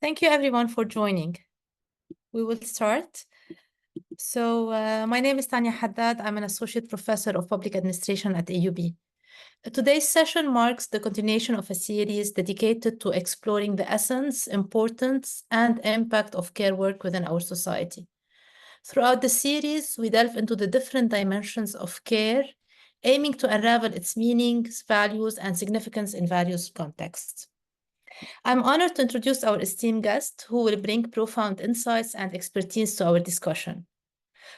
Thank you everyone for joining. We will start. So my name is Tanya Haddad. I'm an associate professor of public administration at AUB. Today's session marks the continuation of a series dedicated to exploring the essence, importance, and impact of care work within our society. Throughout the series, we delve into the different dimensions of care, aiming to unravel its meanings, values, and significance in various contexts. I'm honored to introduce our esteemed guest, who will bring profound insights and expertise to our discussion.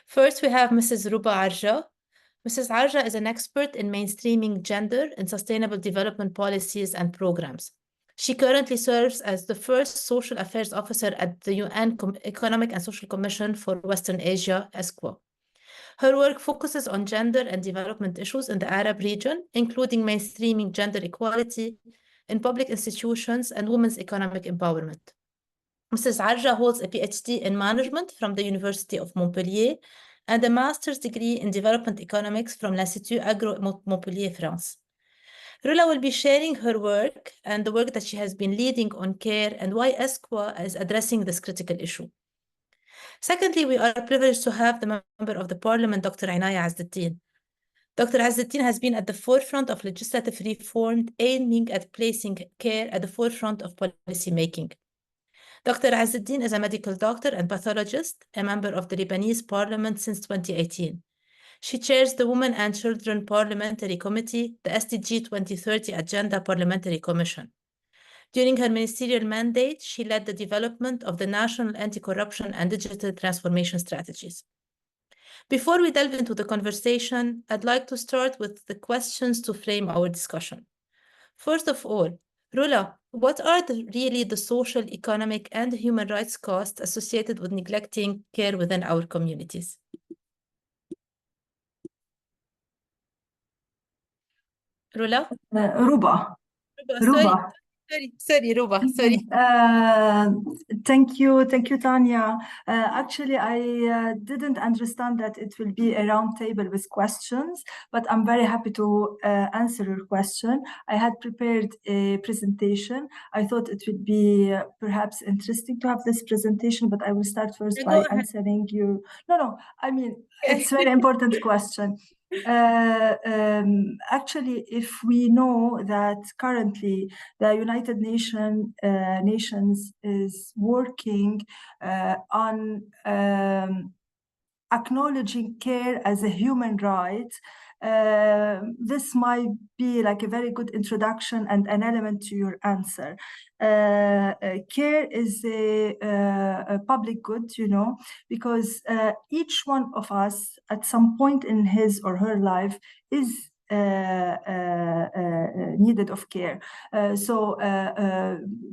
First, we have Mrs. Rouba Arja. Mrs. Arja is an expert in mainstreaming gender in sustainable development policies and programs. She currently serves as the first social affairs officer at the UN Economic and Social Commission for Western Asia, ESCWA. Her work focuses on gender and development issues in the Arab region, including mainstreaming gender equality in public institutions and women's economic empowerment. Mrs. Arja holds a PhD in management from the University of Montpellier and a master's degree in development economics from l'Institut Agro Montpellier, France. Rula will be sharing her work and the work that she has been leading on care and why ESCWA is addressing this critical issue. Secondly, we are privileged to have the member of the parliament, Dr. Inaya Ezzedine. Dr. Ezzedine has been at the forefront of legislative reform aiming at placing care at the forefront of policy making. Dr. Ezzedine is a medical doctor and pathologist, a member of the Lebanese parliament since 2018. She chairs the Women and Children Parliamentary Committee, the SDG 2030 Agenda Parliamentary Commission. During her ministerial mandate, she led the development of the National Anti-Corruption and Digital Transformation Strategies. Before we delve into the conversation, I'd like to start with the questions to frame our discussion. First of all, Rula, what are really the social, economic, and human rights costs associated with neglecting care within our communities? Rula? Rouba. Rouba. Sorry, Rouba, sorry. Thank you, Tanya. Actually, I didn't understand that it will be a round table with questions, but I'm very happy to answer your question. I had prepared a presentation. I thought it would be perhaps interesting to have this presentation, but I will start first by answering you. No, I mean, it's a very important question. Actually, if we know that currently the United Nations is working on acknowledging care as a human right, this might be like a very good introduction and an element to your answer. Care is a public good, because each one of us at some point in his or her life is needed of care. So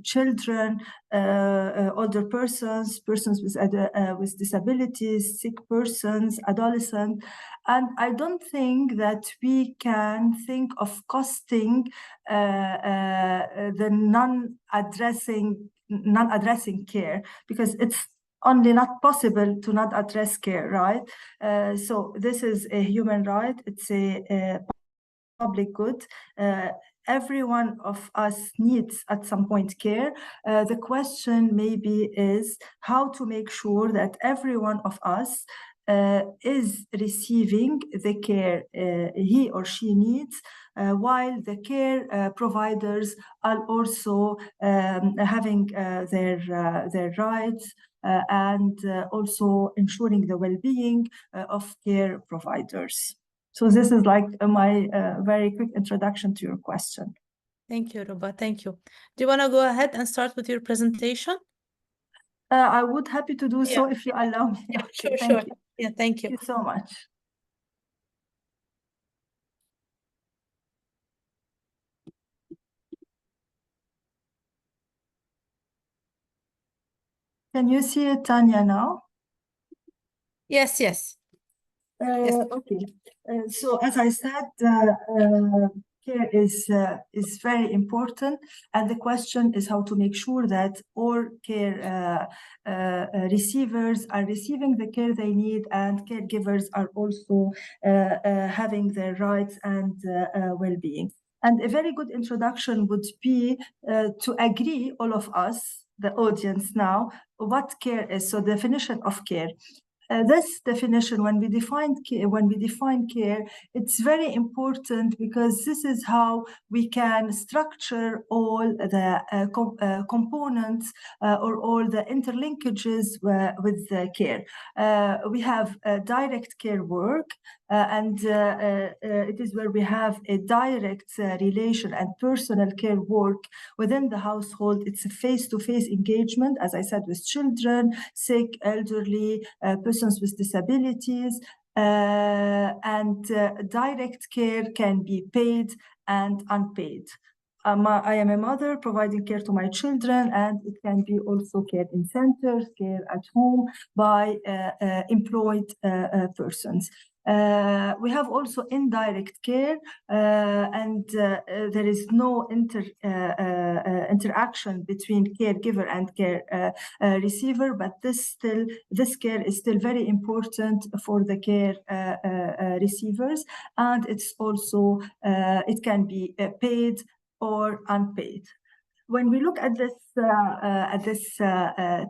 children, older persons with disabilities, sick persons, adolescents, and I don't think that we can think of costing the non-addressing care, because it's only not possible to not address care, right? So this is a human right. It's a public good. Every one of us needs at some point care. The question maybe is how to make sure that every one of us is receiving the care he or she needs, while the care providers are also having their rights and also ensuring the well-being of care providers. So this is like my very quick introduction to your question. Thank you, Rouba. Thank you. Do you want to go ahead and start with your presentation? I would happy to do so if you allow me. Yeah, sure. You. Yeah, thank you. Thank you so much. Can you see it, Tanya, now? Yes. Yes. Okay. So as I said, care is very important, and the question is how to make sure that all care receivers are receiving the care they need, and caregivers are also having their rights and well-being. And a very good introduction would be to agree, all of us, the audience now what care is. So definition of care. This definition, when we define care, it's very important because this is how we can structure all the components or all the interlinkages with care. We have direct care work, and it is where we have a direct relation and personal care work within the household. It's a face-to-face engagement, as I said, with children, sick, elderly, persons with disabilities, and direct care can be paid and unpaid. I am a mother providing care to my children, and it can be also care in centers, care at home by employed persons. We have also indirect care, and there is no interaction between caregiver and care receiver, but this care is still very important for the care receivers, and it's also it can be paid or unpaid. When we look at this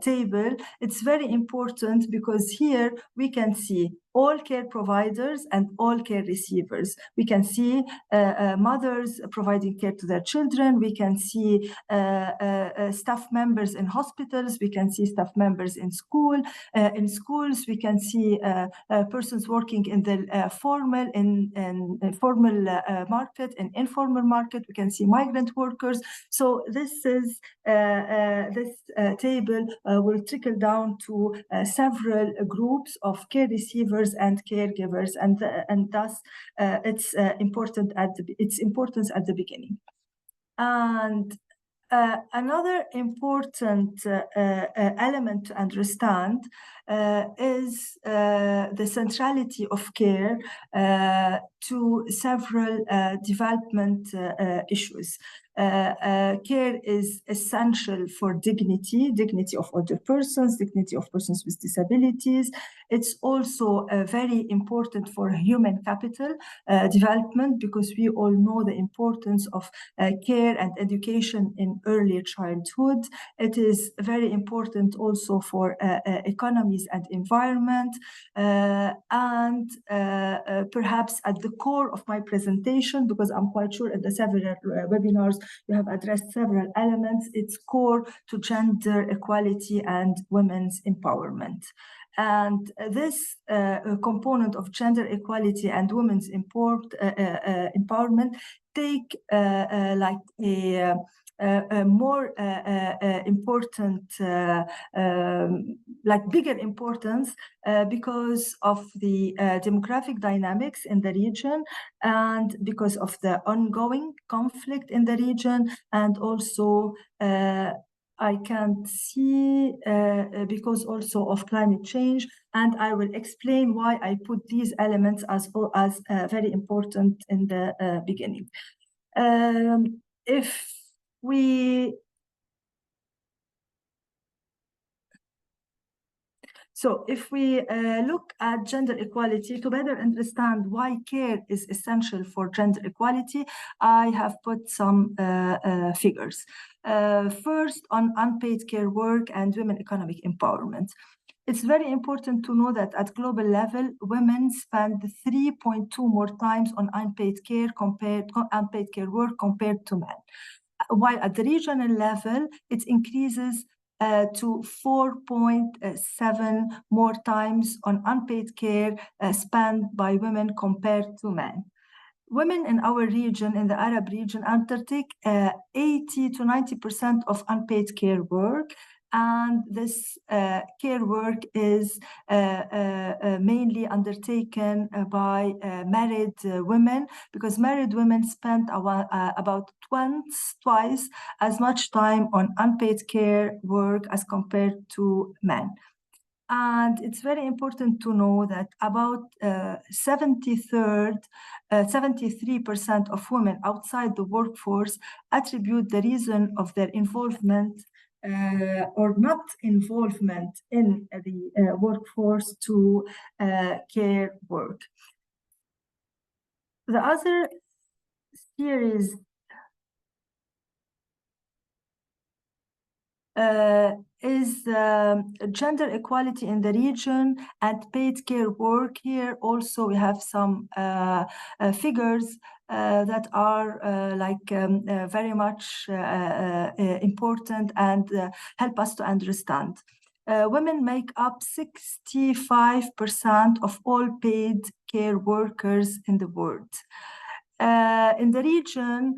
table, it's very important because here we can see all care providers and all care receivers. We can see mothers providing care to their children. We can see staff members in hospitals. We can see staff members in school. In schools, we can see persons working in the formal market and informal market. We can see migrant workers. So this table will trickle down to several groups of care receivers and caregivers, and thus its importance at the beginning. And another important element to understand is the centrality of care to several development issues. Care is essential for dignity of older persons, dignity of persons with disabilities. It's also very important for human capital development, because we all know the importance of care and education in early childhood. It is very important also for economies and environment. And perhaps at the core of my presentation, because I'm quite sure at the several webinars you have addressed several elements, it's core to gender equality and women's empowerment. And this component of gender equality and women's empowerment take like a more important, like bigger importance because of the demographic dynamics in the region, and because of the ongoing conflict in the region, and also I can't see because also of climate change, and I will explain why I put these elements as very important in the beginning. If we look at gender equality, to better understand why care is essential for gender equality, I have put some figures. First, on unpaid care work and women economic empowerment. It's very important to know that at global level, women spend 3.2 more times on unpaid care work compared to men. While at the regional level, it increases to 4.7 more times on unpaid care spent by women compared to men. Women in our region, in the Arab region, undertake 80 to 90% of unpaid care work. And this care work is mainly undertaken by married women, because married women spend about twice as much time on unpaid care work as compared to men. And it's very important to know that about 73% of women outside the workforce attribute the reason of their involvement or not involvement in the workforce to care work. The other series is gender equality in the region and paid care work. Here also we have some figures that are very much important and help us to understand. Women make up 65% of all paid care workers in the world. In the region,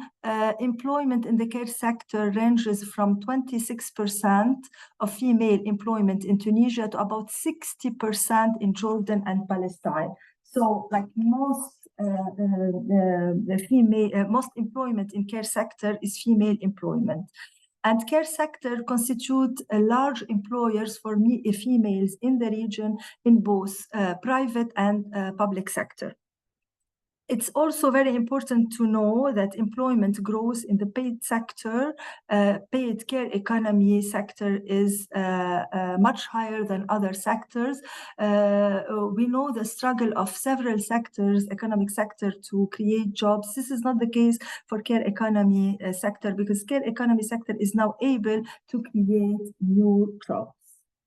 employment in the care sector ranges from 26% of female employment in Tunisia to about 60% in Jordan and Palestine. So, like most most employment in care sector is female employment. And care sector constitute large employers for females in the region in both private and public sector. It's also very important to know that employment growth in the paid sector, paid care economy sector is much higher than other sectors. We know the struggle of several sectors, economic sector, to create jobs. This is not the case for care economy sector, because care economy sector is now able to create new jobs.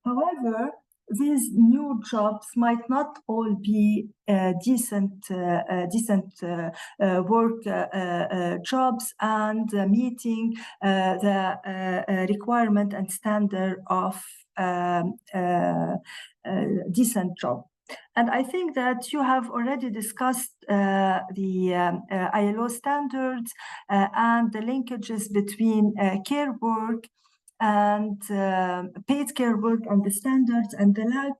However, these new jobs might not all be decent work jobs and meeting the requirement and standard of decent job. And I think that you have already discussed the ILO standards and the linkages between care work and paid care work and the standards and the lack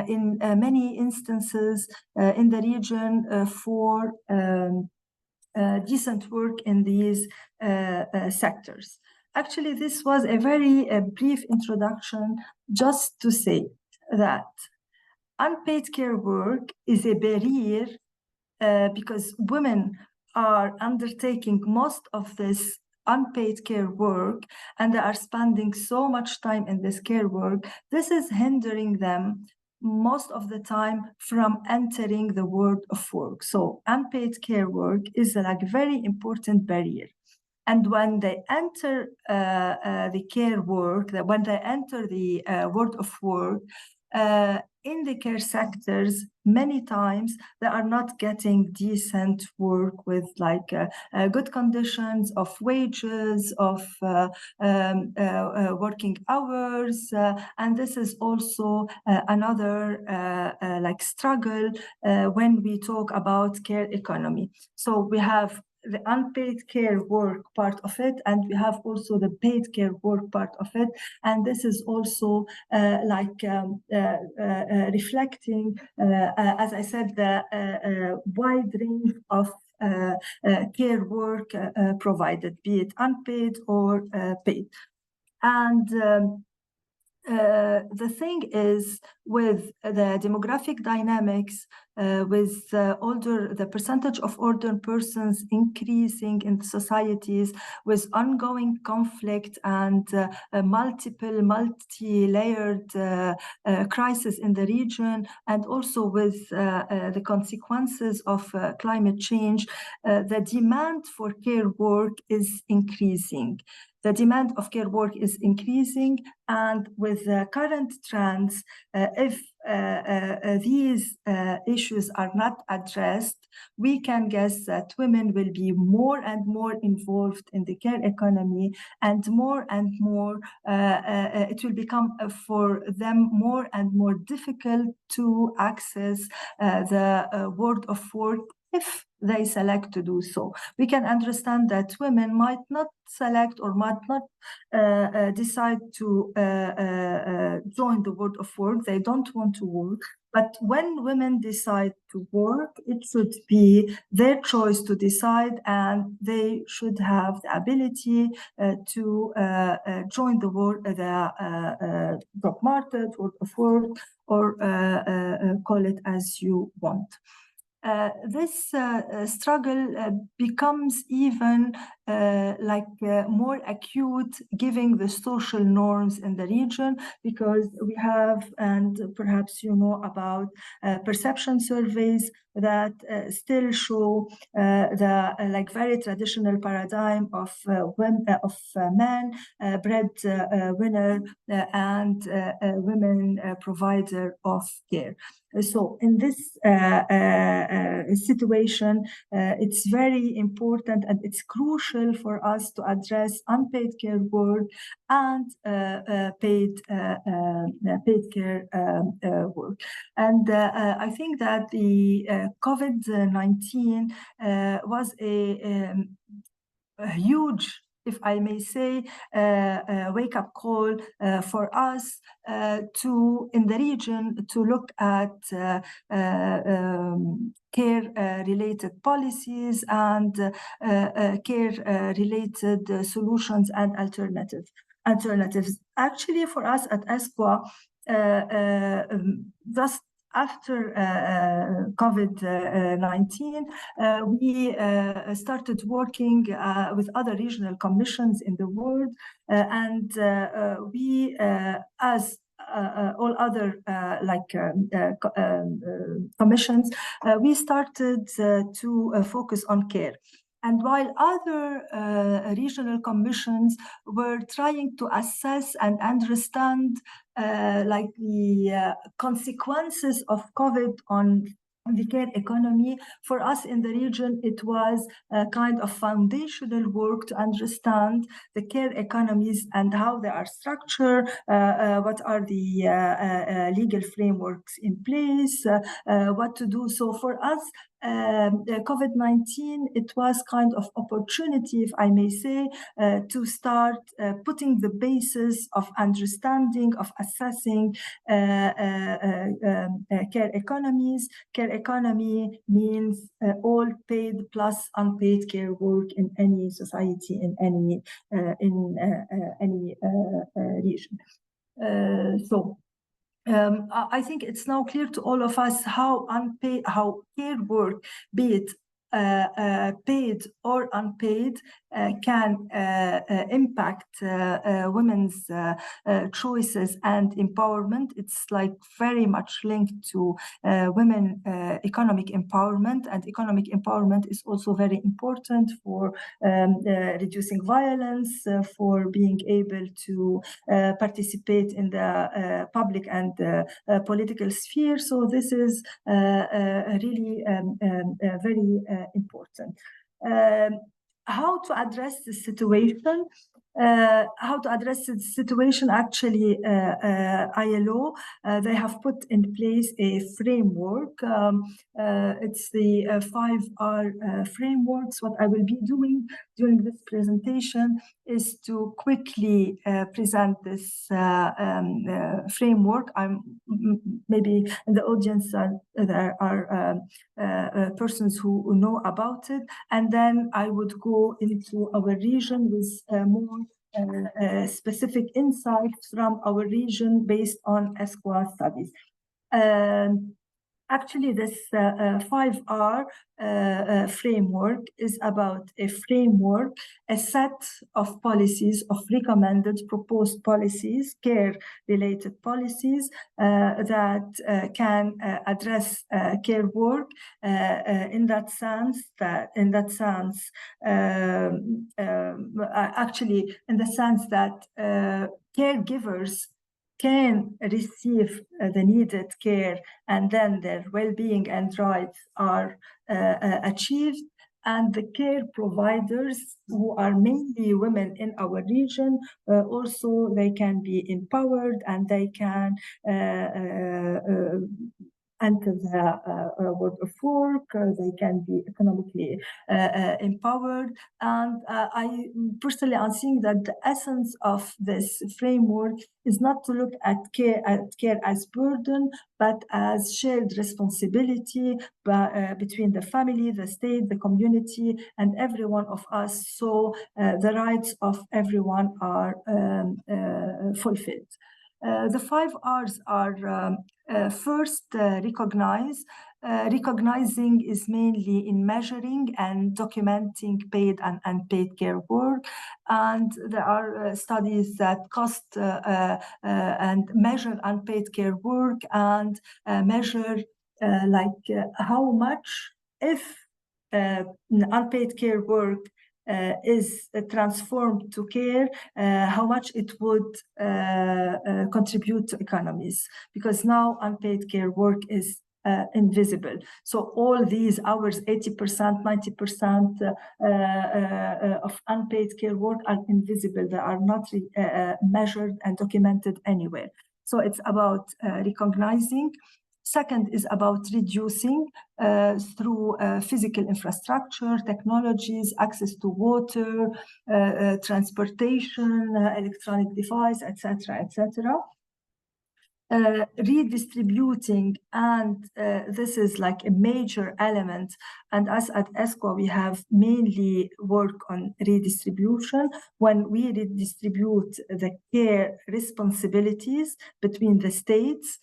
in many instances in the region for decent work in these sectors. Actually, this was a very brief introduction just to say that unpaid care work is a barrier because women are undertaking most of this unpaid care work and they are spending so much time in this care work. This is hindering them most of the time from entering the world of work. So unpaid care work is like a very important barrier. And when they enter the care work, when they enter the world of work, in the care sectors, many times they are not getting decent work with good conditions of wages, of working hours, and this is also another struggle when we talk about care economy. So we have the unpaid care work part of it, and we have also the paid care work part of it. And this is also reflecting, as I said, the wide range of care work provided, be it unpaid or paid. And the thing is, with the demographic dynamics, with the percentage of older persons increasing in societies, with ongoing conflict and multi-layered crisis in the region, and also with the consequences of climate change, the demand for care work is increasing. The demand of care work is increasing, and with the current trends, if these issues are not addressed, we can guess that women will be more and more involved in the care economy, and more it will become for them more and more difficult to access the world of work if they select to do so. We can understand that women might not select or might not decide to join the world of work. They don't want to work. But when women decide to work, it should be their choice to decide, and they should have the ability to join the job market, world of work, or call it as you want. This struggle becomes even more acute, giving the social norms in the region, because we have, and perhaps you know about perception surveys that still show the very traditional paradigm of men, breadwinner, and women provider of care. So in this situation, it's very important and it's crucial for us to address unpaid care work and paid care work. And I think that the COVID-19 was a huge, if I may say, wake-up call for us in the region to look at care-related policies and care-related solutions and alternatives. Actually, for us at ESCWA, just after COVID-19, we started working with other regional commissions in the world, and we, as all other commissions, we started to focus on care. And while other regional commissions were trying to assess and understand the consequences of COVID on the care economy, for us in the region, it was a kind of foundational work to understand the care economies and how they are structured, what are the legal frameworks in place, what to do. So for us, COVID-19, it was kind of opportunity, if I may say, to start putting the basis of understanding, of assessing care economies. Care economy means all paid plus unpaid care work in any society, in any region. I think it's now clear to all of us how care work, be it paid or unpaid, can impact women's choices and empowerment. It's very much linked to women economic empowerment, and economic empowerment is also very important for reducing violence, for being able to participate in the public and political sphere. So this is really very important. How to address the situation? Actually, ILO, they have put in place a framework. It's the 5R frameworks. What I will be doing during this presentation is to quickly present this framework. Maybe in the audience there are persons who know about it, and then I would go into our region with more specific insights from our region based on ESCWA studies. Actually, this 5R framework is about a framework, a set of policies, of recommended proposed policies, care-related policies that can address care work in that sense, that caregivers can receive the needed care, and then their well-being and rights are achieved. And the care providers, who are mainly women in our region, also they can be empowered, and they can enter the world of work, they can be economically empowered. And I personally am seeing that the essence of this framework is not to look at care as burden, but as shared responsibility between the family, the state, the community, and every one of us, so the rights of everyone are fulfilled. The 5 R's are first, recognize. Recognizing is mainly in measuring and documenting paid and unpaid care work. And there are studies that cost and measure unpaid care work and measure how much, if unpaid care work is transformed to care, how much it would contribute to economies, because now unpaid care work is invisible. So all these hours, 80%, 90% of unpaid care work are invisible. They are not measured and documented anywhere. So it's about recognizing. Second is about reducing through physical infrastructure, technologies, access to water, transportation, electronic device, etc., etc. Redistributing, and this is like a major element. And us at ESCWA, we have mainly work on redistribution. When we redistribute the care responsibilities between the states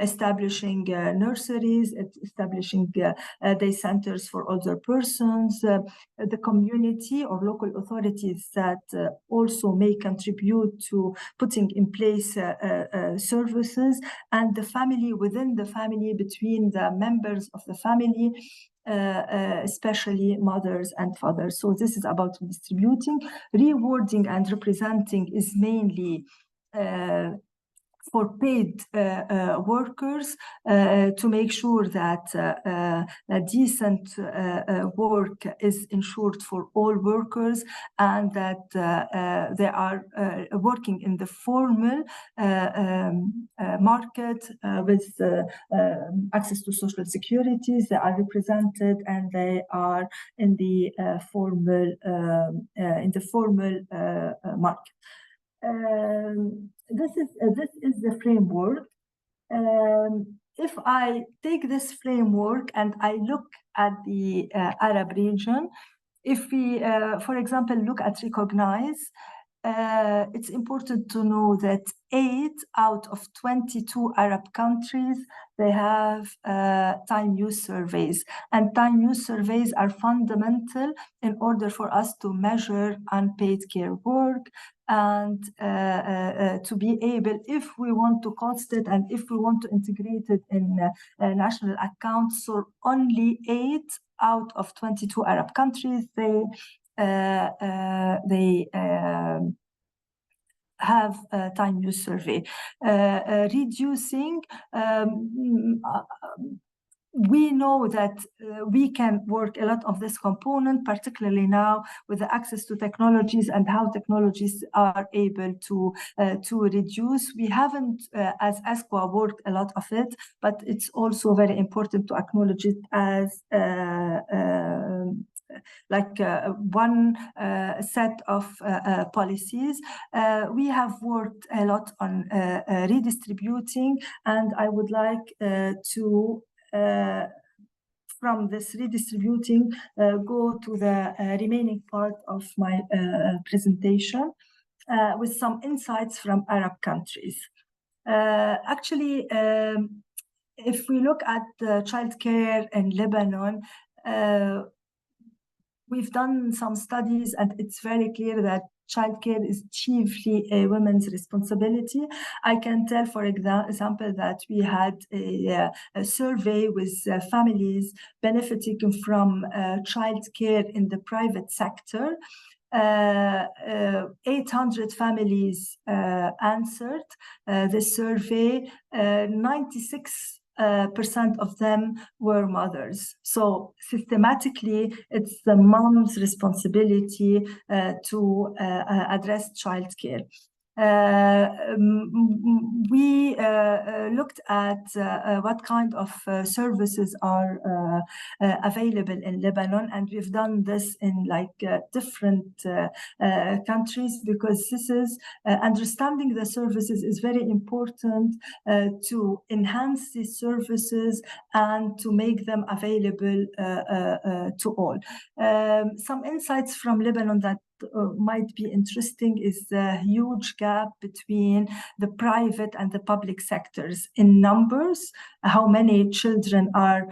establishing nurseries, establishing day centers for older persons, the community or local authorities that also may contribute to putting in place services, and the family within the family, between the members of the family, especially mothers and fathers. So this is about distributing. Rewarding and representing is mainly for paid workers, to make sure that decent work is ensured for all workers, and that they are working in the formal market with access to social securities. They are represented, and they are in the formal market. This is the framework. If I take this framework and I look at the Arab region, if we, for example, look at recognize, it's important to know that 8 out of 22 Arab countries, they have time use surveys. And time use surveys are fundamental in order for us to measure unpaid care work, and to be able, if we want to cost it and if we want to integrate it in national accounts. So only 8 out of 22 Arab countries, they have a time use survey. Reducing, we know that we can work a lot of this component, particularly now with the access to technologies and how technologies are able to reduce. We haven't, as ESCWA, worked a lot of it, but it's also very important to acknowledge it as one set of policies. We have worked a lot on redistributing, and I would like to from this redistributing, go to the remaining part of my presentation with some insights from Arab countries. Actually, if we look at childcare in Lebanon, we've done some studies, and it's very clear that childcare is chiefly a women's responsibility. I can tell, for example, that we had a survey with families benefiting from childcare in the private sector. 800 families answered the survey. 96% of them were mothers. So systematically, it's the mom's responsibility to address childcare. We looked at what kind of services are available in Lebanon, and we've done this in different countries, because this is understanding the services is very important to enhance these services and to make them available to all. Some insights from Lebanon that might be interesting is the huge gap between the private and the public sectors in numbers, how many children are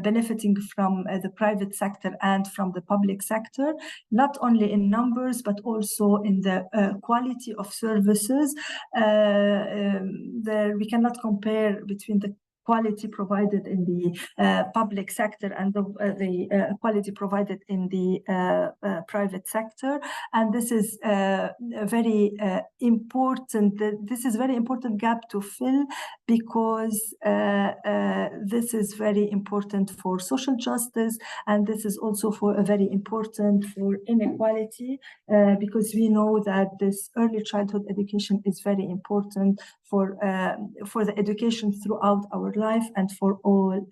benefiting from the private sector and from the public sector, not only in numbers, but also in the quality of services. We cannot compare between the quality provided in the public sector and the quality provided in the private sector, and this is very important. This is very important gap to fill, because this is very important for social justice, and this is also very important for inequality, because we know that this early childhood education is very important for the education throughout our life and for all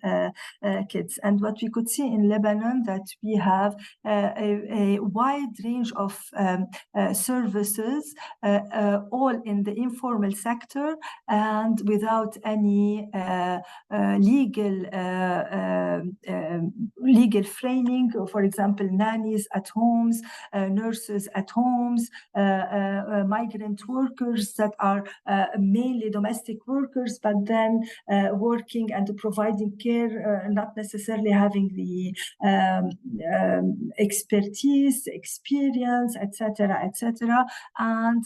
kids. And what we could see in Lebanon, that we have a wide range of services, all in the informal sector and without any legal framing. For example, nannies at homes, nurses at homes, migrant workers that are mainly domestic workers, but then working and providing care, not necessarily having the expertise, experience, etc., etc. And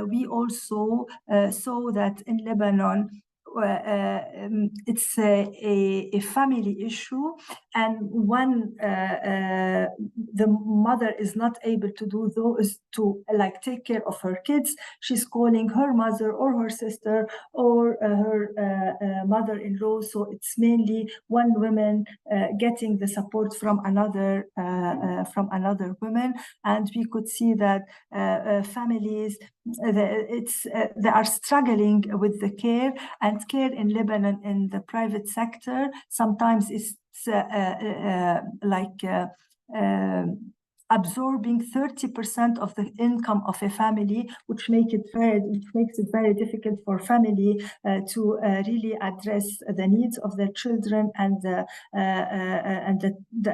we also saw that in Lebanon, it's a family issue, and when the mother is not able to do those, to like take care of her kids, she's calling her mother or her sister or her mother-in-law. So it's mainly one woman getting the support from another woman, and we could see that families they are struggling with the care, and care in Lebanon in the private sector sometimes is absorbing 30% of the income of a family, which makes it very difficult for family to really address the needs of their children, and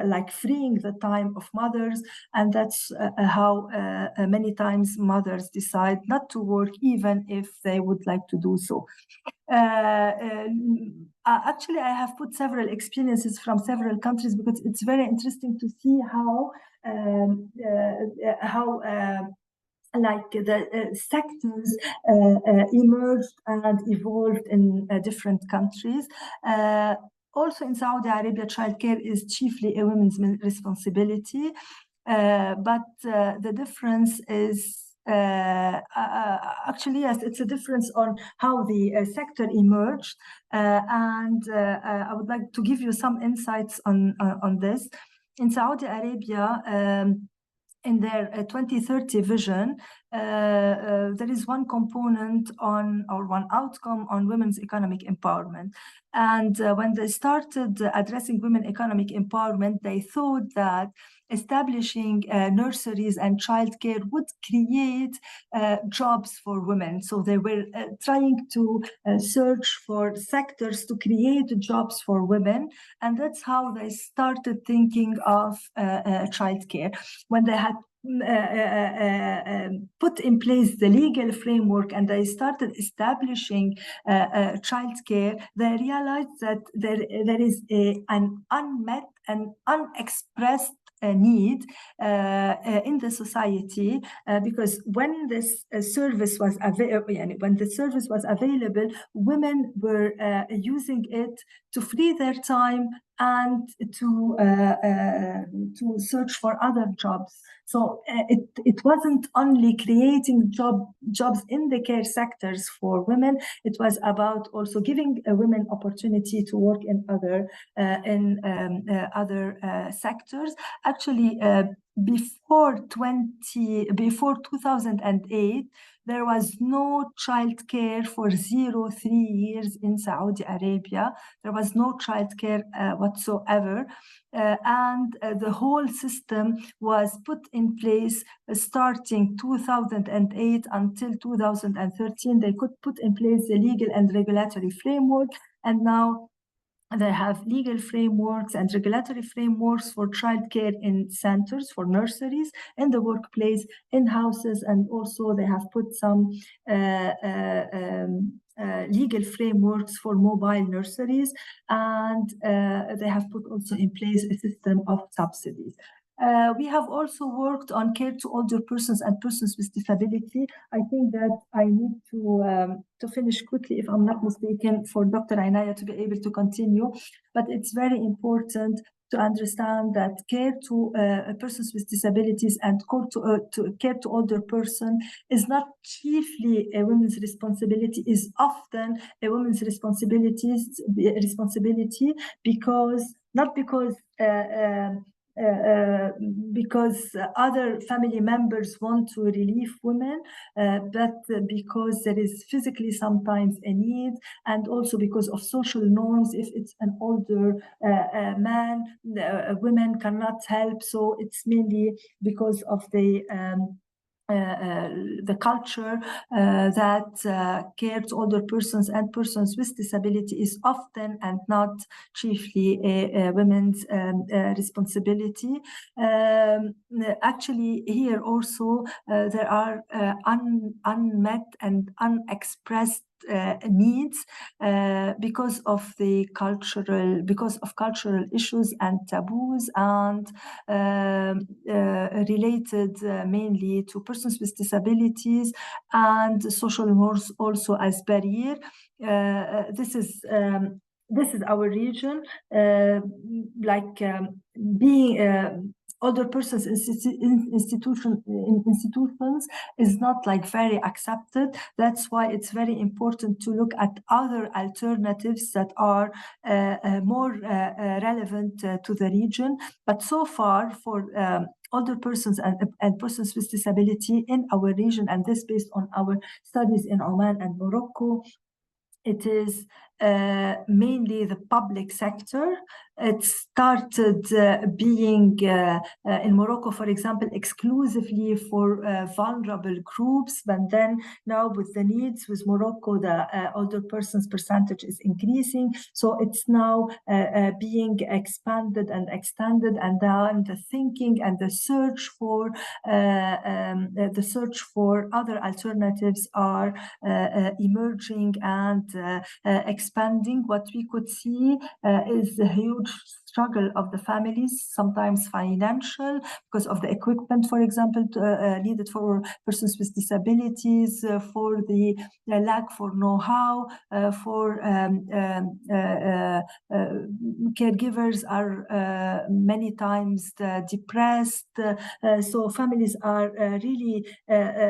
like freeing the time of mothers. And that's how many times mothers decide not to work, even if they would like to do so. Actually, I have put several experiences from several countries, because it's very interesting to see how like the sectors emerged and evolved in different countries. Also in Saudi Arabia, childcare is chiefly a women's responsibility, but the difference is actually, yes, it's a difference on how the sector emerged, and I would like to give you some insights on this. In Saudi Arabia, in their 2030 vision, there is one component on, or one outcome on, women's economic empowerment. And when they started addressing women economic empowerment, they thought that establishing nurseries and childcare would create jobs for women. So they were trying to search for sectors to create jobs for women. And that's how they started thinking of childcare. When they had put in place the legal framework and they started establishing childcare, they realized that there is an unmet and unexpressed need in the society, because when this service was available, women were using it to free their time and to search for other jobs. So it wasn't only creating jobs in the care sectors for women, it was about also giving women opportunity to work in other sectors. Actually, before 2008, there was no childcare for 0-3 years in Saudi Arabia. There was no childcare whatsoever. And the whole system was put in place starting 2008 until 2013. They could put in place the legal and regulatory framework. And now They have legal frameworks and regulatory frameworks for childcare in centers, for nurseries, in the workplace, in houses, and also they have put some legal frameworks for mobile nurseries, and they have put also in place a system of subsidies. We have also worked on care to older persons and persons with disability. I think that I need to finish quickly, if I'm not mistaken, for Dr. Inaya to be able to continue. But it's very important to understand that care to persons with disabilities and care to older person is not chiefly a woman's responsibility, is often a woman's responsibility, because not because because other family members want to relieve women, but because there is physically sometimes a need, and also because of social norms. If it's an older man, women cannot help. So it's mainly because of the culture that care to older persons and persons with disability is often and not chiefly a women's responsibility. Actually, here also there are unmet and unexpressed needs because of cultural issues and taboos, and related mainly to persons with disabilities and social norms also as barrier. This is our region, being older persons in institutions is not like very accepted. That's why it's very important to look at other alternatives that are more relevant to the region. But so far, for older persons and persons with disability in our region, and this based on our studies in Oman and Morocco, it is mainly the public sector. It started being in Morocco, for example, exclusively for vulnerable groups, but then now with the needs with Morocco, the older persons percentage is increasing. So it's now being expanded and extended, and then the thinking and the search for other alternatives are emerging and expanding. What we could see is a huge struggle of the families, sometimes financial, because of the equipment, for example, needed for persons with disabilities, for the lack for know-how, for caregivers are many times depressed. So families are really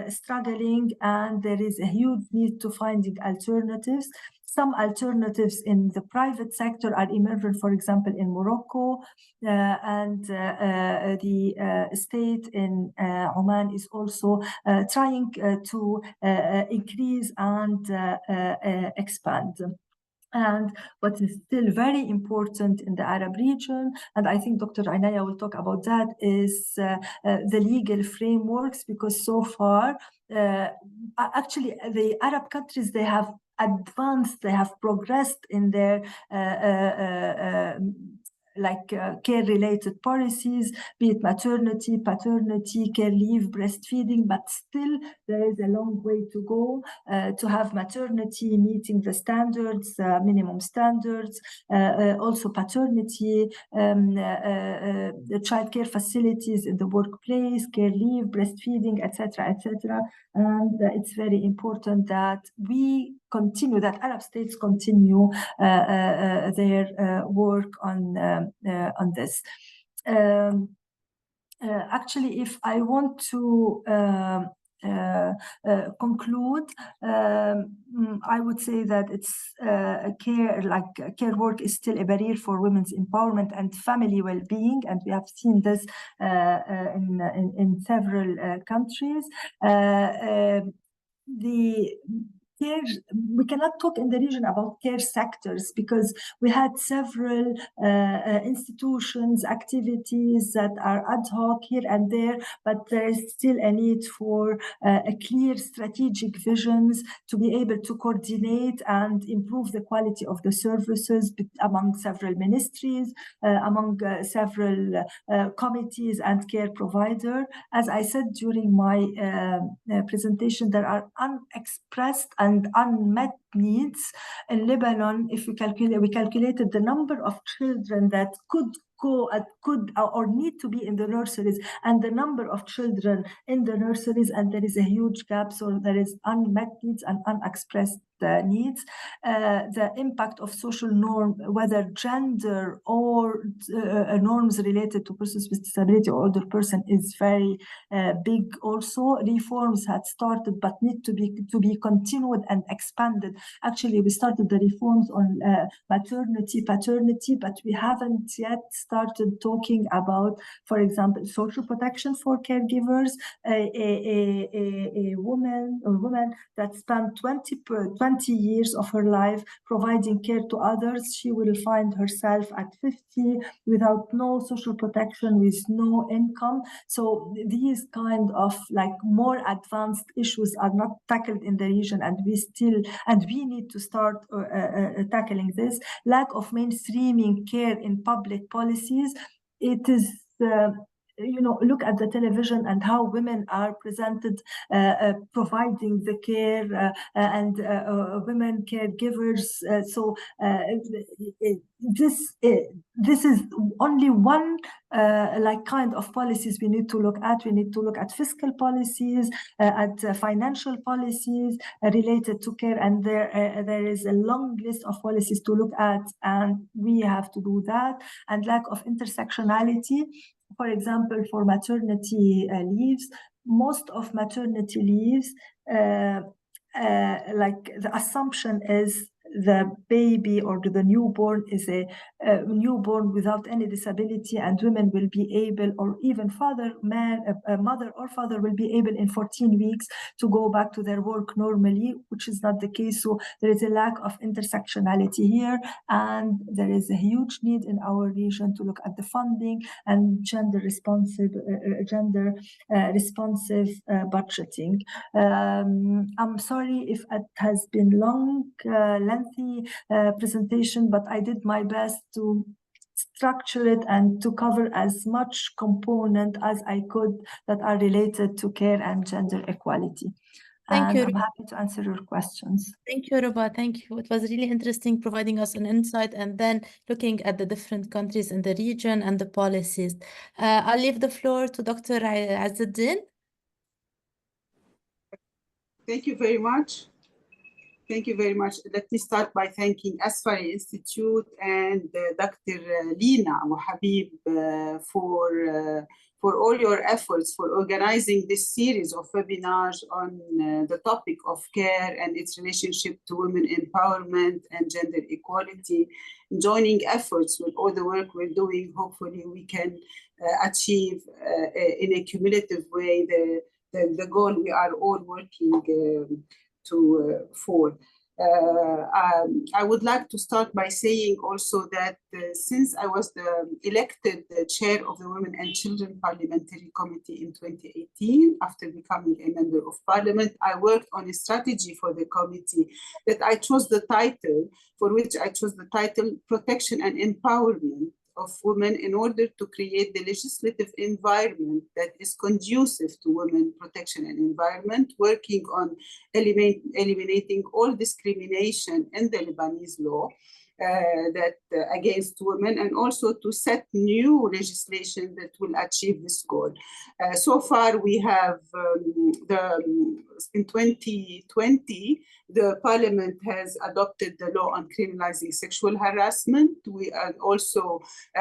struggling, and there is a huge need to finding alternatives. Some alternatives in the private sector are emerging, for example, in Morocco, and the state in Oman is also trying to increase and expand. And what is still very important in the Arab region, and I think Dr. Inaya will talk about that, is the legal frameworks, because so far, actually, the Arab countries, they have advanced, they have progressed in their care-related policies, be it maternity, paternity, care leave, breastfeeding, but still there is a long way to go to have maternity meeting the standards, minimum standards, also paternity, the child care facilities in the workplace, care leave, breastfeeding, etc., etc. And it's very important that we continue, that Arab states continue their work on this. Actually, if I want to conclude, I would say that it's care work is still a barrier for women's empowerment and family well-being, and we have seen this in several countries. care, we cannot talk in the region about care sectors because we had several institutions, activities that are ad hoc here and there, but there is still a need for a clear strategic visions to be able to coordinate and improve the quality of the services among several ministries, among several committees and care provider. As I said during my presentation, there are unexpressed and unmet needs in Lebanon. If we calculated the number of children that could or need to be in the nurseries and the number of children in the nurseries, and there is a huge gap. So there is unmet needs and unexpressed needs. The impact of social norm, whether gender or norms related to persons with disability or older person, is very big also. Reforms had started but need to be continued and expanded. Actually, we started the reforms on maternity, paternity, but we haven't yet started talking about, for example, social protection for caregivers. A woman that spent 20 years of her life providing care to others, she will find herself at 50 without no social protection, with no income. So these kind of like more advanced issues are not tackled in the region, and we need to start tackling this. Lack of mainstreaming care in public policies. It is look at the television and how women are presented providing the care and women caregivers. This is only one kind of policies we need to look at. We need to look at fiscal policies, at financial policies related to care, and there is a long list of policies to look at, and we have to do that. And lack of intersectionality. For example, for maternity leaves, most of maternity leaves, like the assumption is the baby or the newborn is a newborn without any disability, and women will be able, or even mother or father will be able in 14 weeks to go back to their work normally, which is not the case. So there is a lack of intersectionality here, and there is a huge need in our region to look at the funding and gender responsive budgeting. I'm sorry if it has been lengthy presentation, but I did my best to structure it and to cover as much component as I could that are related to care and gender equality. Thank you. I'm happy to answer your questions. Thank you, Rouba. Thank you. It was really interesting providing us an insight and then looking at the different countries in the region and the policies. I'll leave the floor to Dr. Ezzedine. Thank you very much. Thank you very much. Let me start by thanking ESCWA Institute and Dr. Lina Habib for all your efforts for organizing this series of webinars on the topic of care and its relationship to women empowerment and gender equality. Joining efforts with all the work we're doing, hopefully we can achieve in a cumulative way the goal we are all working for. I would like to start by saying also that since I was elected chair of the Women and Children Parliamentary Committee in 2018, after becoming a member of parliament, I worked on a strategy for the committee that I chose the title, Protection and Empowerment of Women, in order to create the legislative environment that is conducive to women protection and environment, working on eliminating all discrimination in the Lebanese law against women, and also to set new legislation that will achieve this goal. So far, we have in 2020, the Parliament has adopted the law on criminalizing sexual harassment. We also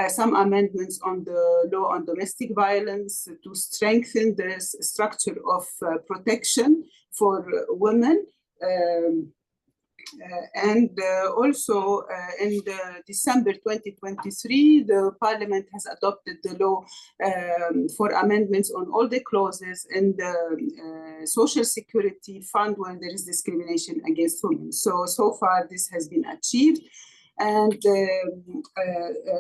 some amendments on the law on domestic violence to strengthen the structure of protection for women. Also in December 2023, the Parliament has adopted the law for amendments on all the clauses in the Social Security Fund when there is discrimination against women. So far this has been achieved. And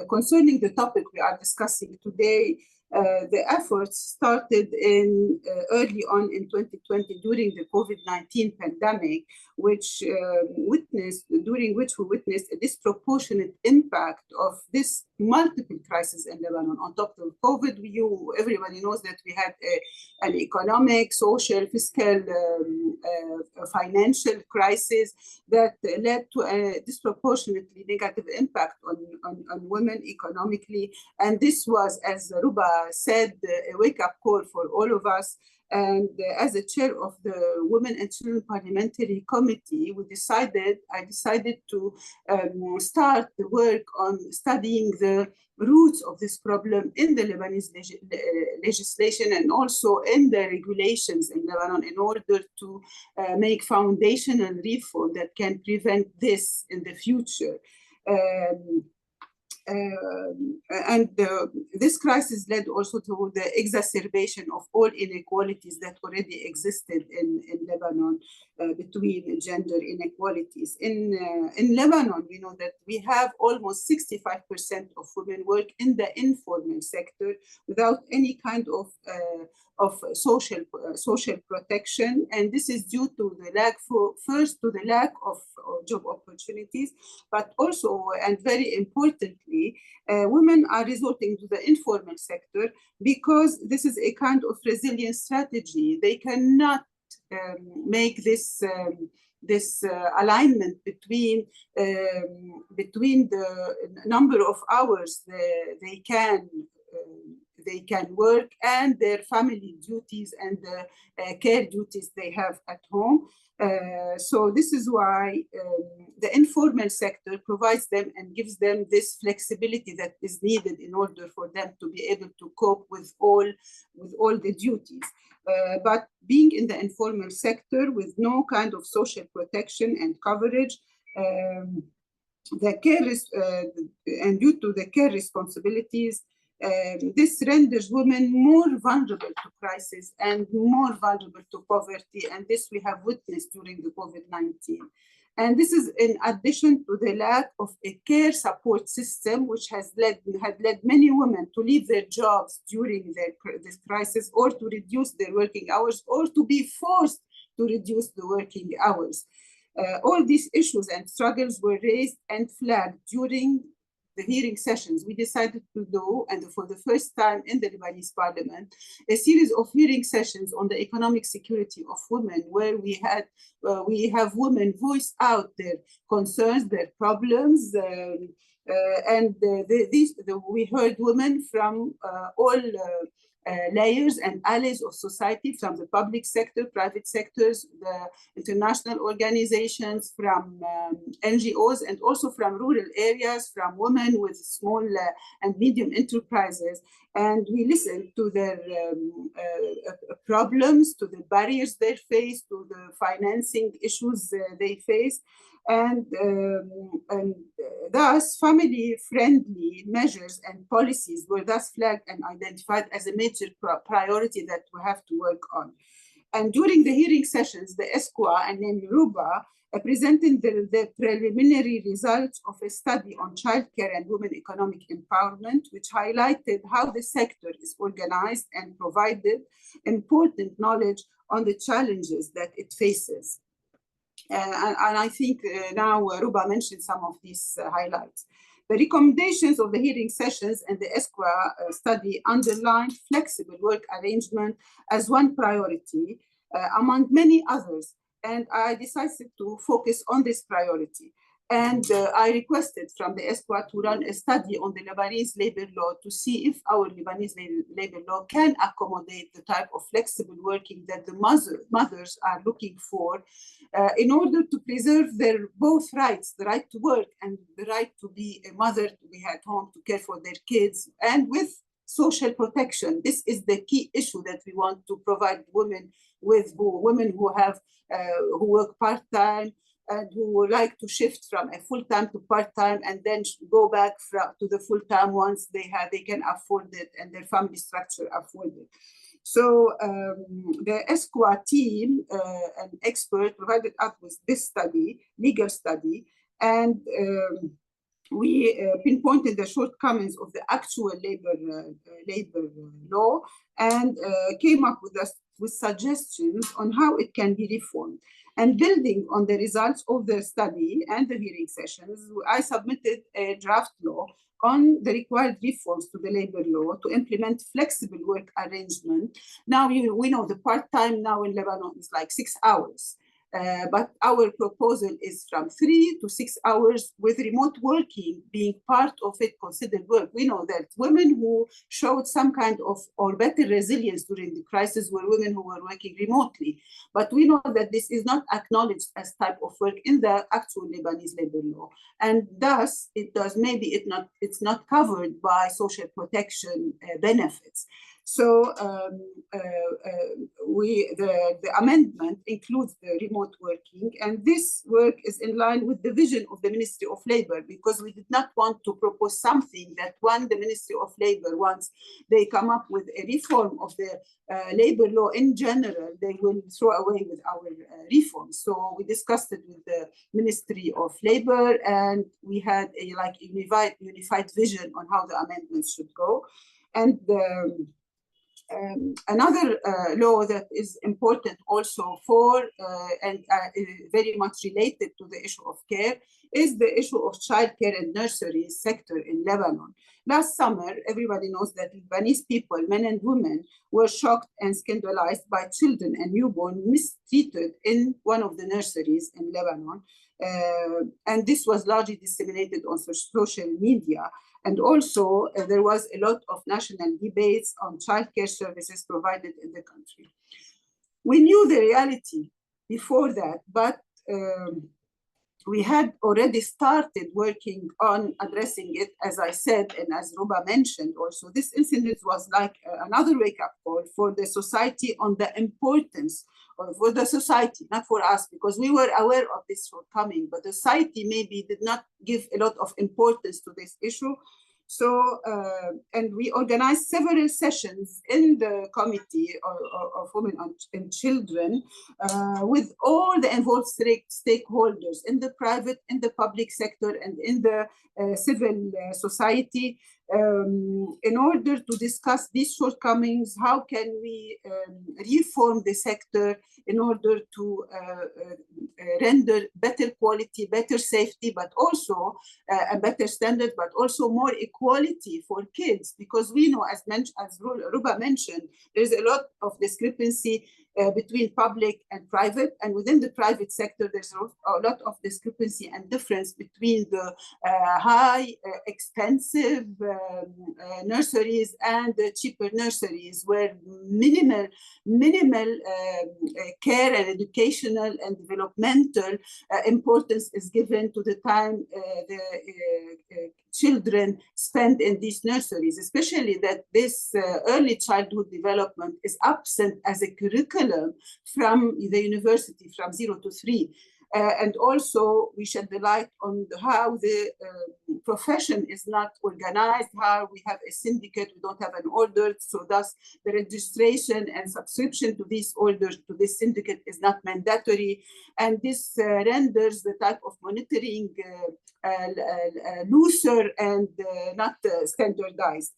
concerning the topic we are discussing today, the efforts started in early on in 2020 during the COVID-19 pandemic, during which we witnessed a disproportionate impact of this multiple crises in Lebanon. On top of COVID, everybody knows that we had an economic, social, fiscal, financial crisis that led to a disproportionately negative impact on women economically. And this was, as Rouba said, a wake-up call for all of us. And as the chair of the Women and Children Parliamentary Committee, I decided to start the work on studying the roots of this problem in the Lebanese legislation and also in the regulations in Lebanon in order to make foundational reform that can prevent this in the future. This crisis led also to the exacerbation of all inequalities that already existed in Lebanon between gender inequalities. In Lebanon, we know that we have almost 65% of women work in the informal sector without any kind of social protection, and this is due to the lack of job opportunities, but also, and very importantly, women are resorting to the informal sector because this is a kind of resilience strategy. They cannot make this alignment between the number of hours they can work and their family duties and the care duties they have at home. So this is why the informal sector provides them and gives them this flexibility that is needed in order for them to be able to cope with all the duties. But being in the informal sector with no kind of social protection and coverage, and due to the care responsibilities, this renders women more vulnerable to crisis and more vulnerable to poverty, and this we have witnessed during the COVID-19. And this is in addition to the lack of a care support system, which had led many women to leave their jobs during this crisis, or to reduce their working hours, or to be forced to reduce the working hours. All these issues and struggles were raised and flagged during the hearing sessions. We decided to do, and for the first time in the Lebanese parliament, a series of hearing sessions on the economic security of women, where we have women voice out their concerns, their problems, we heard women from all layers and allies of society, from the public sector, private sectors, the international organizations, from NGOs, and also from rural areas, from women with small and medium enterprises. And we listened to their problems, to the barriers they face, to the financing issues they face. And thus, family-friendly measures and policies were thus flagged and identified as a major priority that we have to work on. And during the hearing sessions, the ESCWA and then Rouba presented the preliminary results of a study on childcare and women economic empowerment, which highlighted how the sector is organized and provided important knowledge on the challenges that it faces. And I think now Rouba mentioned some of these highlights. The recommendations of the hearing sessions and the ESCWA study underlined flexible work arrangement as one priority among many others. And I decided to focus on this priority. And I requested from the ESCWA to run a study on the Lebanese labor law to see if our Lebanese labor law can accommodate the type of flexible working that the mothers are looking for in order to preserve their both rights, the right to work and the right to be a mother, to be at home, to care for their kids, and with social protection. This is the key issue that we want to provide women with, women who work part-time, and who would like to shift from a full-time to part-time and then go back to the full-time once they can afford it and their family structure afford it. So the ESCWA team, an expert, provided us with this study, legal study, and we pinpointed the shortcomings of the actual labor law and came up with suggestions on how it can be reformed. And building on the results of the study and the hearing sessions, I submitted a draft law on the required reforms to the labor law to implement flexible work arrangement. Now we know the part-time now in Lebanon is like 6 hours. But our proposal is from 3 to 6 hours, with remote working being part of it considered work. We know that women who showed some kind of or better resilience during the crisis were women who were working remotely. But we know that this is not acknowledged as type of work in the actual Lebanese labor law. And thus, it's not covered by social protection benefits. So the amendment includes the remote working, and this work is in line with the vision of the Ministry of Labor, because we did not want to propose something that the Ministry of Labor, once they come up with a reform of the labor law in general, they will throw away with our reforms. So we discussed it with the Ministry of Labor, and we had a unified vision on how the amendments should go. And another law that is important also for and very much related to the issue of care is the issue of childcare and nursery sector in Lebanon. Last summer, everybody knows that Lebanese people, men and women, were shocked and scandalized by children and newborn mistreated in one of the nurseries in Lebanon. And this was largely disseminated on social media. And also, there was a lot of national debates on childcare services provided in the country. We knew the reality before that, but we had already started working on addressing it, as I said, and as Rouba mentioned also. This incident was like another wake-up call for the society on the importance, or for the society, not for us, because we were aware of this shortcoming, but the society maybe did not give a lot of importance to this issue. So, and we organized several sessions in the Committee of Women and Children with all the involved stakeholders in the private, in the public sector, and in the civil society in order to discuss these shortcomings. How can we reform the sector in order to render better quality, better safety, but also a better standard, but also more equality for kids? Because we know, as Rouba mentioned, there's a lot of discrepancy between public and private, and within the private sector, there's a lot of discrepancy and difference between the high, expensive nurseries and the cheaper nurseries, where minimal care and educational and developmental importance is given to the time the children spend in these nurseries, especially that this early childhood development is absent as a curriculum from the university from 0 to 3. And also we shed the light on how the profession is not organized, how we have a syndicate, we don't have an order, so thus the registration and subscription to these orders, to this syndicate, is not mandatory. And this renders the type of monitoring looser and not standardized.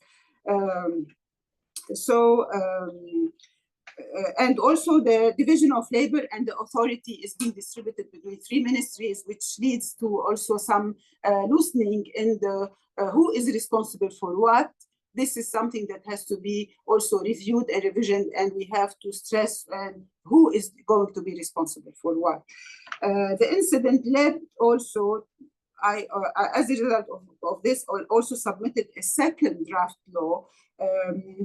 And also the division of labor and the authority is being distributed between 3 ministries, which leads to also some loosening in the who is responsible for what. This is something that has to be also reviewed and revisioned, and we have to stress who is going to be responsible for what. The incident led also, as a result of this, I also submitted a second draft law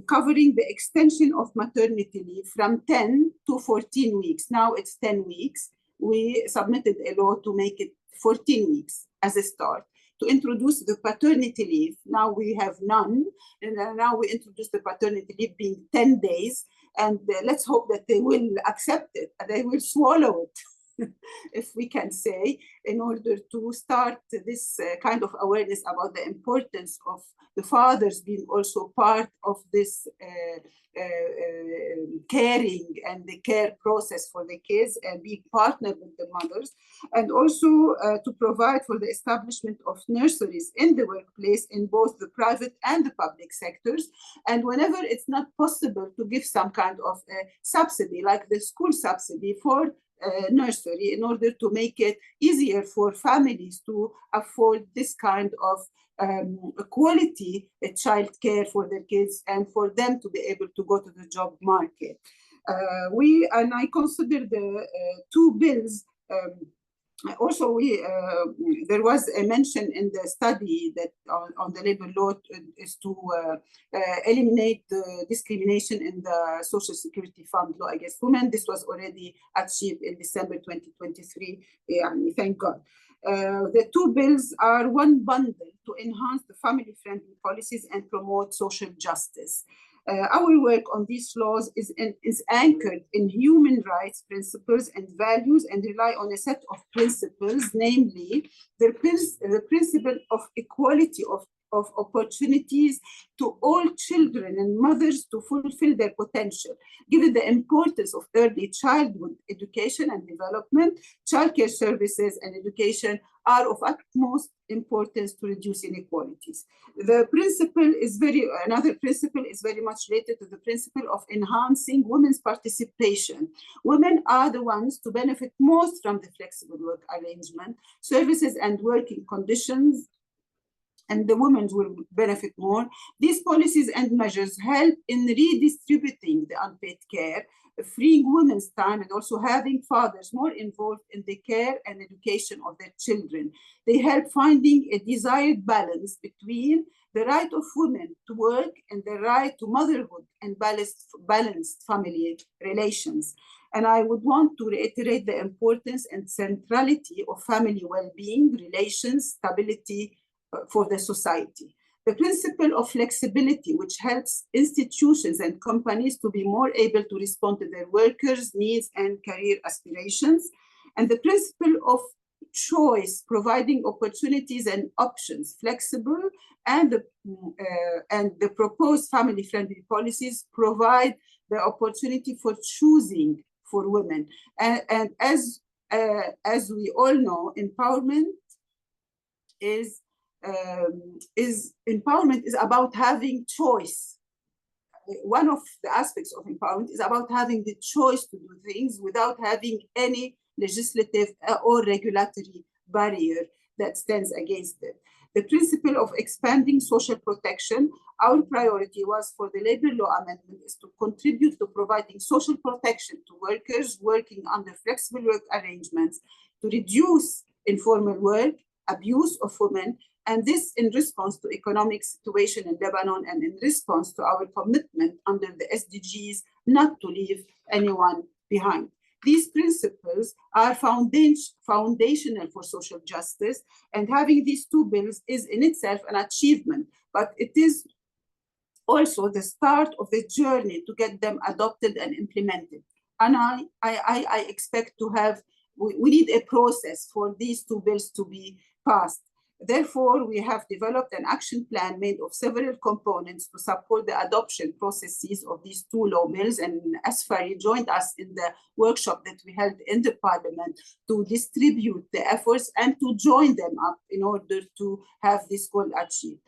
covering the extension of maternity leave from 10 to 14 weeks. Now it's 10 weeks. We submitted a law to make it 14 weeks as a start, to introduce the paternity leave. Now we have none, and now we introduce the paternity leave being 10 days, and let's hope that they will accept it, and they will swallow it. if we can say, in order to start this kind of awareness about the importance of the fathers being also part of this caring and the care process for the kids and being partnered with the mothers, and also to provide for the establishment of nurseries in the workplace in both the private and the public sectors. And whenever it's not possible to give some kind of subsidy, like the school subsidy for nursery, in order to make it easier for families to afford this kind of quality child care for their kids and for them to be able to go to the job market. I consider the two bills. Also, there was a mention in the study that on the labor law is to eliminate the discrimination in the Social Security Fund law against women. This was already achieved in December 2023. Thank God. The two bills are one bundle to enhance the family-friendly policies and promote social justice. Our work on these laws is anchored in human rights principles and values and rely on a set of principles, namely the principle of equality of opportunities to all children and mothers to fulfill their potential. Given the importance of early childhood education and development, childcare services and education are of utmost importance to reduce inequalities. Another principle is very much related to the principle of enhancing women's participation. Women are the ones to benefit most from the flexible work arrangement, services and working conditions, and the women will benefit more. These policies and measures help in redistributing the unpaid care, freeing women's time, and also having fathers more involved in the care and education of their children. They help finding a desired balance between the right of women to work and the right to motherhood and balanced family relations. And I would want to reiterate the importance and centrality of family well-being, relations, stability, for the society. The principle of flexibility, which helps institutions and companies to be more able to respond to their workers' needs and career aspirations. And the principle of choice, providing opportunities and options, flexible, and the proposed family-friendly policies provide the opportunity for choosing for women. And as we all know, empowerment is about having choice. One of the aspects of empowerment is about having the choice to do things without having any legislative or regulatory barrier that stands against it. The principle of expanding social protection, our priority was for the labor law amendment is to contribute to providing social protection to workers working under flexible work arrangements, to reduce informal work, abuse of women, and this in response to economic situation in Lebanon and in response to our commitment under the SDGs not to leave anyone behind. These principles are foundational for social justice, and having these two bills is in itself an achievement, but it is also the start of the journey to get them adopted and implemented. And I expect to have, we need a process for these two bills to be passed. Therefore, we have developed an action plan made of several components to support the adoption processes of these two law bills. And Asfari joined us in the workshop that we held in the parliament to distribute the efforts and to join them up in order to have this goal achieved.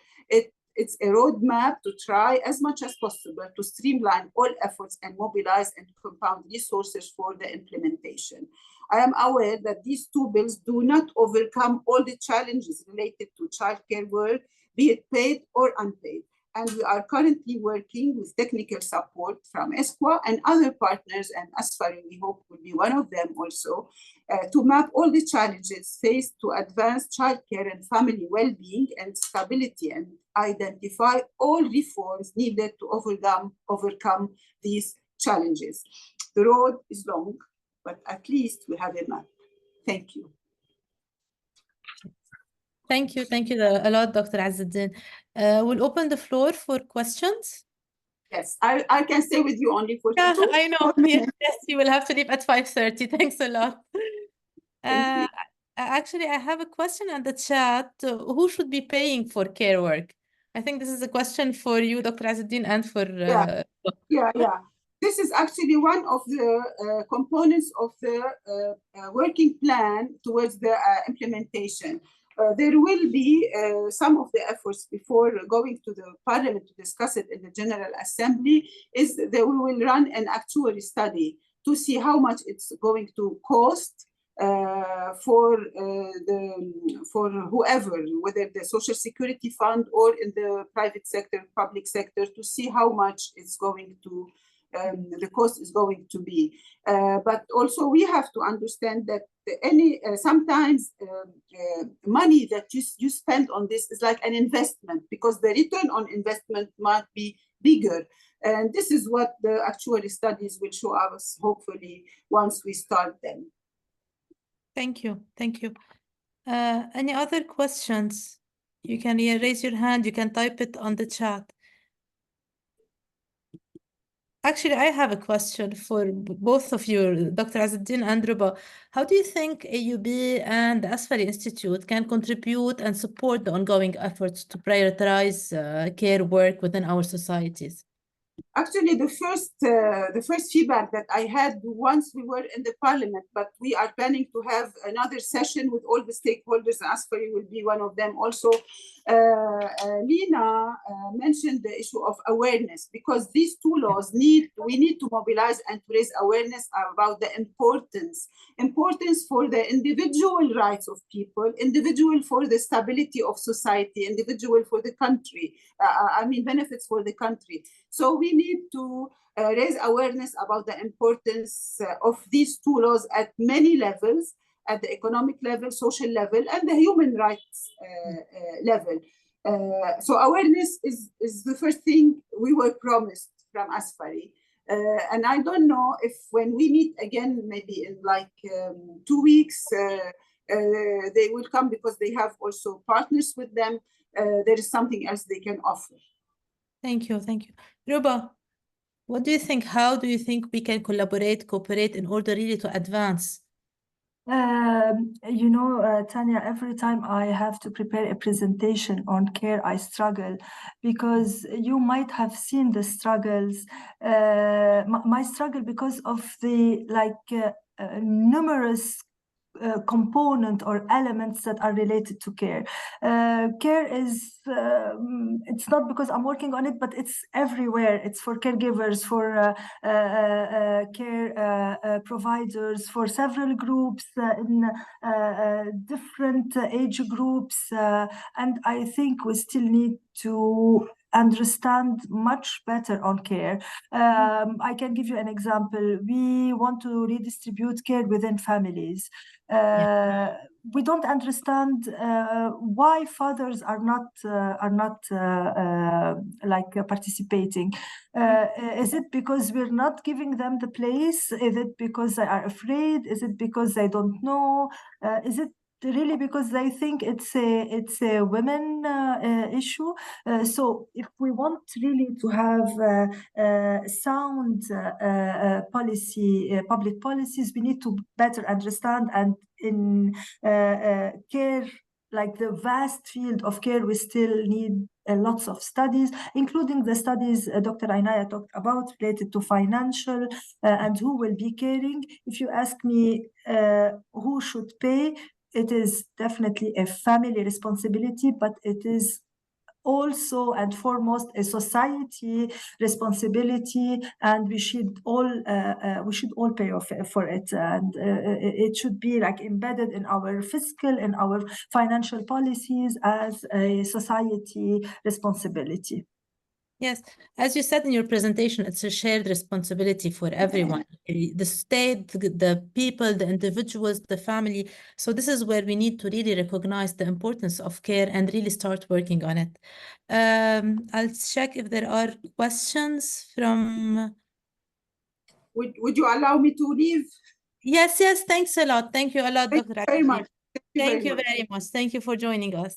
It's a roadmap to try as much as possible to streamline all efforts and mobilize and compound resources for the implementation. I am aware that these two bills do not overcome all the challenges related to childcare work, be it paid or unpaid. And we are currently working with technical support from ESCWA and other partners, and Asfari, we hope, will be one of them also, to map all the challenges faced to advance childcare and family well-being and stability, and identify all reforms needed to overcome these challenges. The road is long, but at least we have a map. Thank you. Thank you a lot, Dr. Ezzedine. We'll open the floor for questions. Yes, I can stay with you only for 2 I know. Yes, you will have to leave at 5:30. Thanks a lot. Uh, actually, I have a question in the chat. Who should be paying for care work? I think this is a question for you, Dr. Ezzedine, and for Yeah. This is actually one of the components of the working plan towards the implementation. There will be some of the efforts before going to the Parliament to discuss it in the General Assembly is that we will run an actuary study to see how much it's going to cost for whoever, whether the Social Security Fund or in the private sector, public sector, to see how much it's going to, the cost is going to be. But also we have to understand that sometimes money that you spend on this is like an investment, because the return on investment might be bigger. And this is what the actuary studies will show us, hopefully, once we start them. Thank you. Thank you. Any other questions? You can raise your hand. You can type it on the chat. Actually, I have a question for both of you, Dr. Ezzedine and Rouba. How do you think AUB and the Asfari Institute can contribute and support the ongoing efforts to prioritize care work within our societies? Actually, the first feedback that I had once we were in the Parliament, but we are planning to have another session with all the stakeholders. Asfari will be one of them also. Lina mentioned the issue of awareness, because these two laws we need to mobilize and to raise awareness about the importance for the individual rights of people, individual for the stability of society, individual for the country, benefits for the country. So we need to raise awareness about the importance of these two laws at many levels, at the economic level, social level, and the human rights level. So awareness is the first thing we were promised from Asfari. And I don't know if when we meet again, maybe in like 2 weeks, they will come, because they have also partners with them. There is something else they can offer. Thank you. Thank you. Rouba, what do you think? How do you think we can cooperate in order really to advance? Tanya, every time I have to prepare a presentation on care, I struggle, because you might have seen the struggles, my struggle, because of the numerous component or elements that are related to care. Care is, it's not because I'm working on it, but it's everywhere. It's for caregivers, for care providers, for several groups in different age groups. And I think we still need to understand much better on care. I can give you an example. We want to redistribute care within families. We don't understand why fathers are not participating. Is it because we're not giving them the place? Is it because they are afraid? Is it because they don't know? Is it really because they think it's a women issue? So if we want really to have sound public policies, we need to better understand. And in care, like the vast field of care, we still need lots of studies, including the studies Dr. Inaya talked about related to financial and who will be caring. If you ask me who should pay, it is definitely a family responsibility, but it is also and foremost a society responsibility, and we should all pay off for it, and it should be like embedded in our fiscal and our financial policies as a society responsibility. Yes, as you said in your presentation, it's a shared responsibility for everyone, the state, the people, the individuals, the family. So this is where we need to really recognize the importance of care and really start working on it. I'll check if there are questions from... Would you allow me to leave? Yes, thanks a lot. Thank you a lot, Dr. Very much. Thank you very much. Thank you for joining us.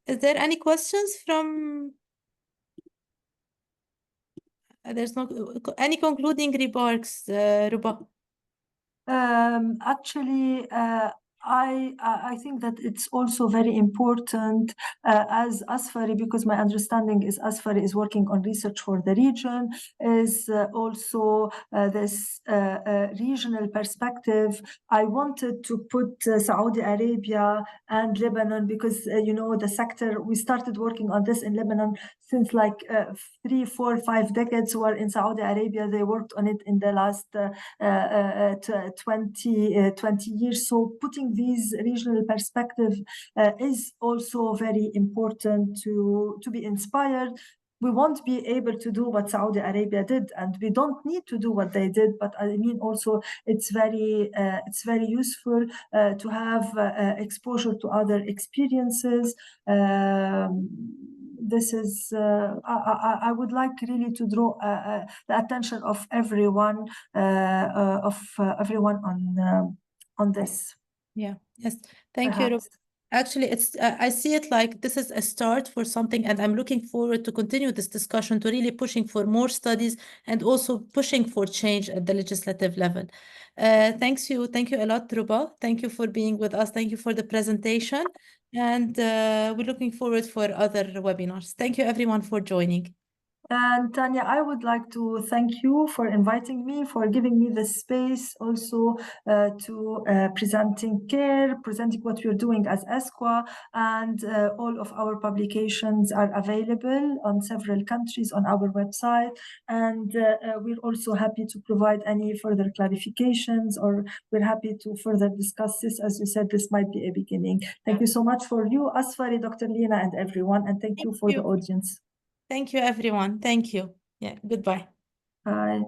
Is there any questions from... There's no any concluding remarks, Rouba? Actually, I think that it's also very important as ASFARI, because my understanding is ASFARI is working on research for the region, is also this regional perspective. I wanted to put Saudi Arabia and Lebanon because, you know, the sector, we started working on this in Lebanon since like 3, 4, 5 decades, where in Saudi Arabia, they worked on it in the last 20 years. So putting these regional perspective is also very important to be inspired. We won't be able to do what Saudi Arabia did, and we don't need to do what they did. But I mean, also it's very useful to have exposure to other experiences. This is I would like really to draw the attention of everyone on this. Yeah. Yes. Thank you. Perhaps. Actually, it's I see it like this is a start for something, and I'm looking forward to continue this discussion, to really pushing for more studies and also pushing for change at the legislative level. Thank you a lot, Rouba. Thank you for being with us. Thank you for the presentation, and we're looking forward for other webinars. Thank you, everyone, for joining. And Tanya, I would like to thank you for inviting me, for giving me the space also to presenting CARE, presenting what we're doing as ESCWA, and all of our publications are available on several countries on our website. And we're also happy to provide any further clarifications, or we're happy to further discuss this. As you said, this might be a beginning. Thank you so much for you, ASFARI, Dr. Lina, and everyone. And thank you for the audience. Thank you, everyone. Thank you. Yeah, goodbye. Bye.